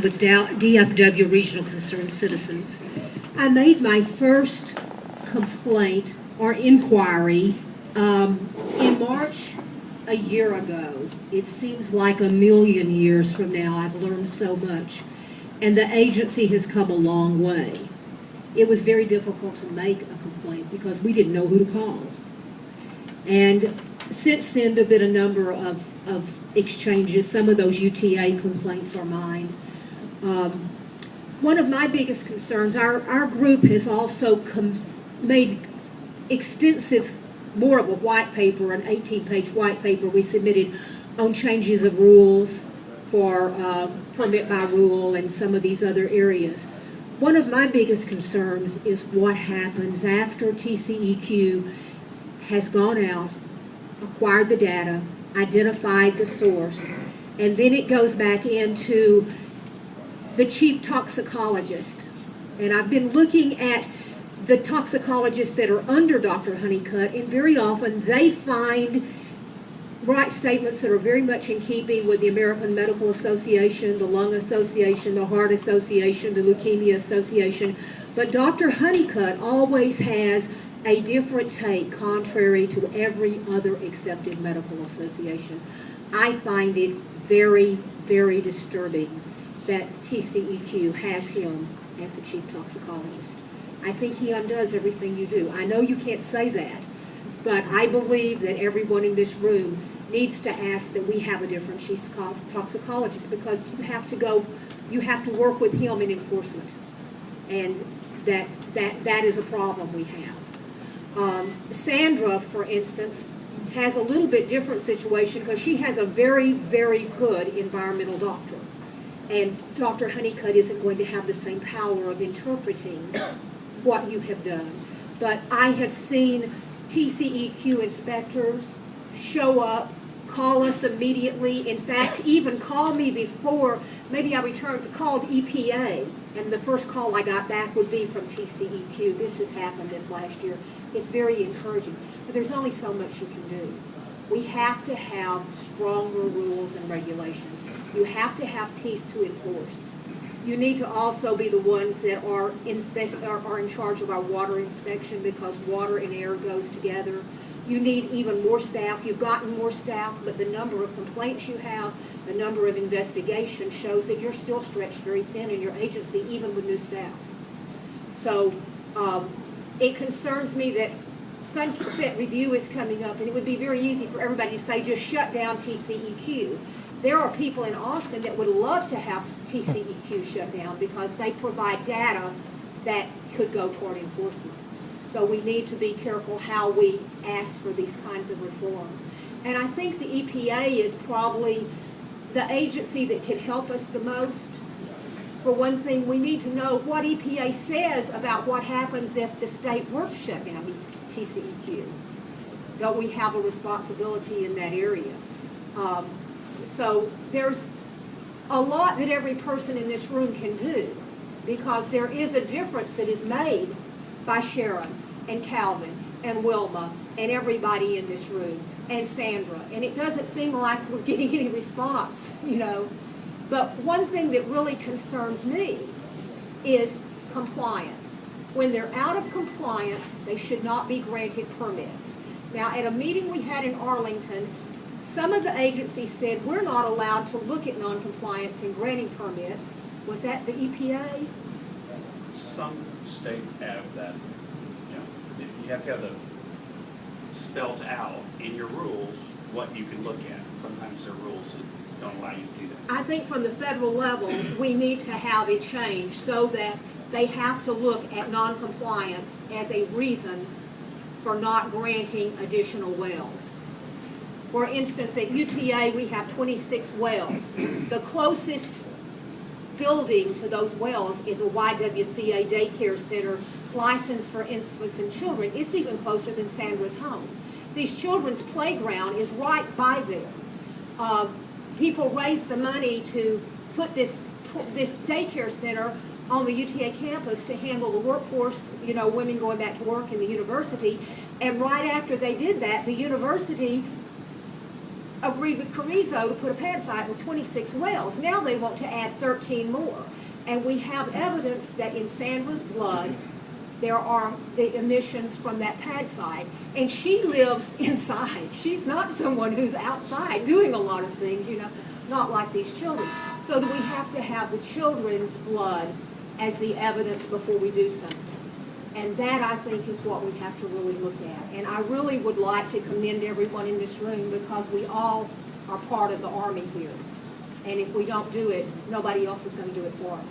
with DFW Regional Concerned Citizens. I made my first complaint or inquiry in March a year ago. It seems like a million years from now. I've learned so much. And the agency has come a long way. It was very difficult to make a complaint because we didn't know who to call. And since then, there have been a number of exchanges. Some of those UTA complaints are mine. One of my biggest concerns, our group has also made extensive, more of a white paper, an 18-page white paper we submitted on changes of rules for permit by rule and some of these other areas. One of my biggest concerns is what happens after TCEQ has gone out, acquired the data, identified the source, and then it goes back into the chief toxicologist. And I've been looking at the toxicologists that are under Dr. Honeycutt, and very often they write statements that are very much in keeping with the American Medical Association, the Lung Association, the Heart Association, the Leukemia Association. But Dr. Honeycutt always has a different take contrary to every other accepted medical association. I find it very, very disturbing that TCEQ has him as the chief toxicologist. I think he undoes everything you do. I know you can't say that, but I believe that everyone in this room needs to ask that we have a different chief toxicologist, because you have to work with him in enforcement, and that is a problem we have. Sandra, for instance, has a little bit different situation because she has a very, very good environmental doctor. And Dr. Honeycutt isn't going to have the same power of interpreting what you have done. But I have seen TCEQ inspectors show up, call us immediately. In fact, even call me before, maybe I called EPA, and the first call I got back would be from TCEQ. This has happened this last year. It's very encouraging. But there's only so much you can do. We have to have stronger rules and regulations. You have to have teeth to enforce. You need to also be the ones that are in charge of our water inspection, because water and air goes together. You need even more staff. You've gotten more staff, but the number of complaints you have, the number of investigations shows that you're still stretched very thin in your agency, even with new staff. So it concerns me that Sunset Review is coming up, and it would be very easy for everybody to say, just shut down TCEQ. There are people in Austin that would love to have TCEQ shut down because they provide data that could go toward enforcement. So we need to be careful how we ask for these kinds of reforms. And I think the EPA is probably the agency that can help us the most. For one thing, we need to know what EPA says about what happens if the state were to shut down TCEQ. Don't we have a responsibility in that area? So there's a lot that every person in this room can do, because there is a difference that is made by Sharon and Calvin and Wilma and everybody in this room and Sandra. And it doesn't seem like we're getting any response, you know. But one thing that really concerns me is compliance. When they're out of compliance, they should not be granted permits. Now, at a meeting we had in Arlington, some of the agencies said we're not allowed to look at noncompliance in granting permits. Was that the EPA? Some states have that, if you have to have the spelled out in your rules what you can look at. Sometimes there are rules that don't allow you to do that. I think from the federal level, we need to have it changed so that they have to look at noncompliance as a reason for not granting additional wells. For instance, at UTA, we have 26 wells. The closest building to those wells is a YWCA daycare center licensed for infants and children. It's even closer than Sandra's home. These children's playground is right by there. People raised the money to put this daycare center on the UTA campus to handle the workforce, women going back to work in the university. And right after they did that, the university agreed with Carrizo to put a pad site with 26 wells. Now they want to add 13 more. And we have evidence that in Sandra's blood, there are the emissions from that pad site. And she lives inside. She's not someone who's outside doing a lot of things, you know, not like these children. So do we have to have the children's blood as the evidence before we do something? And that, I think, is what we have to really look at. And I really would like to commend everyone in this room because we all are part of the Army here. And if we don't do it, nobody else is going to do it for us.